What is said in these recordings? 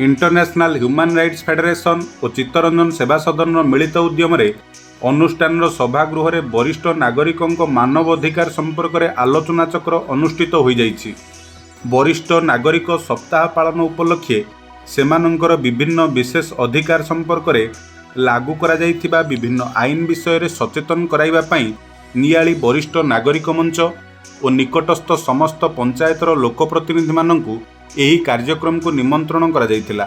International human rights federation और चित्तरंजन सेवा सदन मिलित उद्यम अनुष्ठान सभागृह में वरिष्ठ नागरिकों मानवाधिकार संपर्क में आलोचना चक्र अनुष्ठित हो जाइछि। वरिष्ठ नागरिक सप्ताह पालन उपलक्षे सेमानंकर विभिन्न विशेष अधिकार संपर्क में लागू करा जाइथिबा विभिन्न आईन विषय में सचेतन कराइबा पई नियाली वरिष्ठ नागरिक मंच और निकटस्थ समस्त पंचायतर लोकप्रतिनिधि माननकु एही कार्यक्रम को निमंत्रण करा जाइथिला।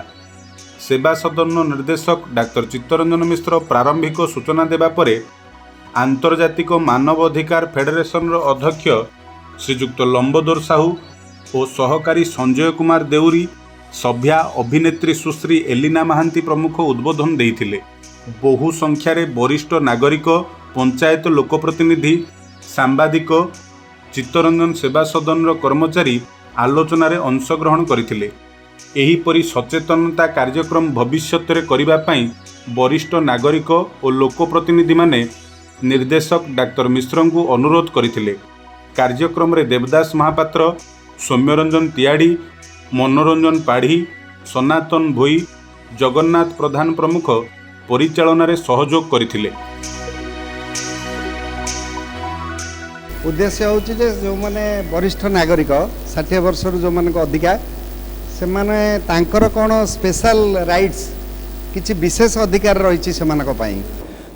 सेवा सदन निर्देशक डाक्टर चित्तरंजन मिश्र प्रारंभिक सूचना देबा परे आंतर्जातिक मानवाधिकार फेडरेशन अध्यक्ष श्रीजुक्त लंबोदर साहू और सहकारी संजय कुमार देउरी, सभ्या अभिनेत्री सुश्री एलिना महांती प्रमुख उद्बोधन देइथिले। बहु संख्यारे वरिष्ठ नागरिक, पंचायत लोकप्रतिनिधि, सांबादिक, चित्तरंजन सेवा सदन कर्मचारी आलोचन में अंशग्रहण करथिले। एहीपरि सचेतनता कार्यक्रम भविष्य में करबा पई वरिष्ठ नागरिक और लोकप्रतिनिधि माने निर्देशक डाक्टर मिश्र को अनुरोध करथिले। कार्यक्रम रे देवदास महापात्र, सौम्यरंजन तियाड़ी, मनोरंजन पाढ़ी, सनातन भोई, जगन्नाथ प्रधान प्रमुख परिचालन रे सहयोग करथिले। उद्देश्य होची जे जो माने वरिष्ठ नागरिक 60 वर्ष जो माने अधिका से माने तांकर कोन स्पेशल राइट्स किछि विशेष अधिकार रही से मानक पाई।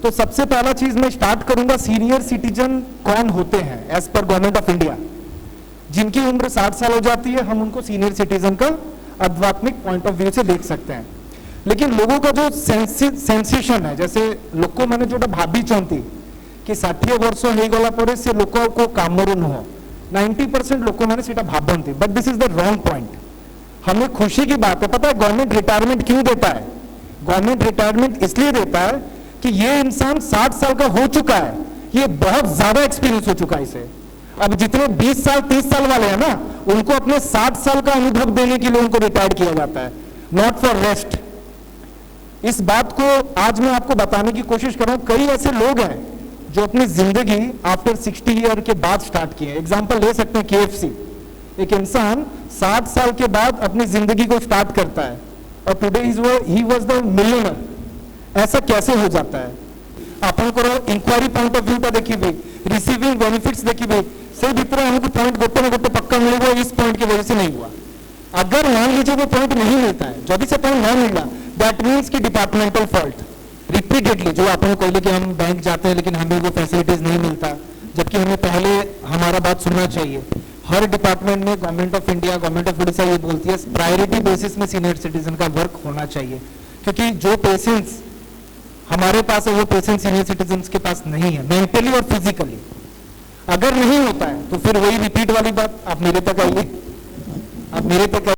तो सबसे पहला चीज मैं स्टार्ट करूंगा, सीनियर सिटीजन कौन होते हैं as per government of India. जिनकी उम्र 60 साल हो जाती है हम उनको सीनियर सिटीजन का आध्यात्मिक पॉइंट ऑफ व्यू से देख सकते हैं। लेकिन लोगों का जो सेंसेशन है, जैसे लोक मैंने जो भाभी चाहती कि 60 वर्ष हो गला परे से लोक को कामरू नुह 90% लोक मैंने भावती, but this is the wrong point. हमें खुशी की बात है, पता है गवर्नमेंट रिटायरमेंट क्यों देता है? गवर्नमेंट रिटायरमेंट इसलिए देता है कि ये इंसान 60 साल का हो चुका है, ये बहुत ज्यादा एक्सपीरियंस हो चुका है इसे। अब जितने 20 साल 30 साल वाले हैं ना, उनको अपने 60 साल का अनुभव देने के लिए उनको रिटायर किया जाता है, नॉट फॉर रेस्ट। इस बात को आज मैं आपको बताने की कोशिश कर रहा हूं। कई ऐसे लोग हैं जो अपनी जिंदगी आफ्टर 60 ईयर के बाद स्टार्ट किए। एग्जाम्पल ले सकते हैं KFC। एक इंसान 60 साल के बाद अपनी जिंदगी को स्टार्ट करता है और today he was the millionaire. ऐसा कैसे हो जाता है? अपन को इंक्वायरी पॉइंट ऑफ व्यू का देखिए, रिसीविंग बेनिफिट्स देखिए, से भीतर हमको पॉइंट गोटे न गोटे पक्का मिले, वो इस पॉइंट की वजह से नहीं हुआ। अगर मान लीजिए वो पॉइंट नहीं मिलता है, जब से पॉइंट नहीं मिला, दैट मीन्स की डिपार्टमेंटल फॉल्ट। रिपीटेडली जो आपने कहले कि हम बैंक जाते हैं लेकिन हमें वो फैसिलिटीज नहीं मिलता, जबकि हमें पहले हमारा बात सुनना चाहिए। हर डिपार्टमेंट में government of India, government of Orissa ये बोलती है प्रायोरिटी बेसिस में सीनियर सिटीजन का वर्क होना चाहिए, क्योंकि जो पेशेंस हमारे पास है वो पेशेंस सीनियर सिटीजन के पास नहीं है, मेंटली और फिजिकली। अगर नहीं होता है तो फिर वही रिपीट वाली बात, आप मेरे तक आइए, आप मेरे तक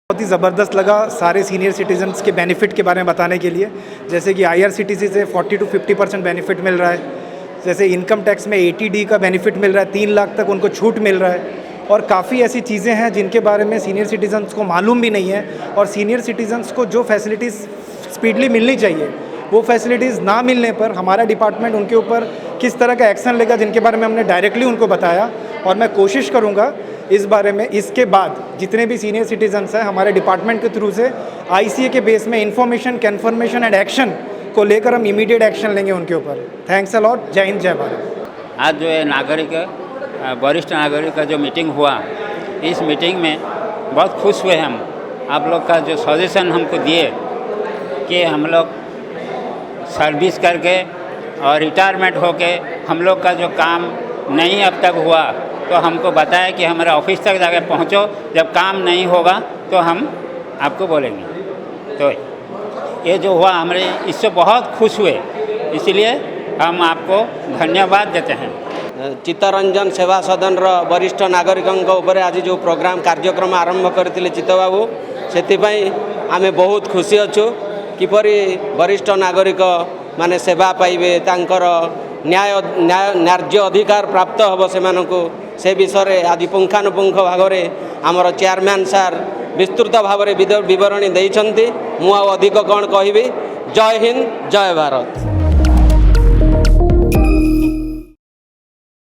बहुत ही ज़बरदस्त लगा सारे सीनियर सिटीजन्स के बेनिफिट के बारे में बताने के लिए। जैसे कि IRCTC से 40 to 50% बेनिफिट मिल रहा है, जैसे इनकम टैक्स में 80D का बेनिफिट मिल रहा है, 3 लाख तक उनको छूट मिल रहा है, और काफ़ी ऐसी चीज़ें हैं जिनके बारे में सीनियर सिटीजन्स को मालूम भी नहीं है। और सीनियर सिटीजन्स को जो फैसिलिटीज़ स्पीडली मिलनी चाहिए वो फैसिलिटीज़ ना मिलने पर हमारा डिपार्टमेंट उनके ऊपर किस तरह का एक्शन लेगा, जिनके बारे में हमने डायरेक्टली उनको बताया। और मैं कोशिश करूँगा इस बारे में, इसके बाद जितने भी सीनियर सिटीजन्स हैं हमारे डिपार्टमेंट के थ्रू से ICA के बेस में इन्फॉर्मेशन, कन्फर्मेशन एंड एक्शन को लेकर हम इमीडिएट एक्शन लेंगे उनके ऊपर। Thanks a lot. जय हिंद, जय भारत। आज जो है नागरिक, वरिष्ठ नागरिक का जो मीटिंग हुआ, इस मीटिंग में बहुत खुश हुए हम। आप लोग का जो सजेशन हमको दिए कि हम लोग सर्विस करके और रिटायरमेंट होके हम लोग का जो काम नहीं अब तक हुआ, तो हमको बताया कि हमारे ऑफिस तक जाकर पहुँचो, जब काम नहीं होगा तो हम आपको बोलेंगे। तो ये जो हुआ हमारे इससे बहुत खुश हुए, इसलिए हम आपको धन्यवाद देते हैं। चित्तरंजन सेवा सदन वरिष्ठ नागरिकों उपर आज जो प्रोग्राम कार्यक्रम आरंभ करते चित्तबाबू, से आम बहुत खुशी अच्छु किपरि वरिष्ठ नागरिक माने सेवा पाइबे, तांकर न्याय्य अधिकार प्राप्त हम से विषय आज पुंखानुपुंख भाव में आमर चेयरमैन सार विस्तृत भाव में बरणी देइछन्ति। मु अधिक कौन कहबी। जय हिंद, जय भारत।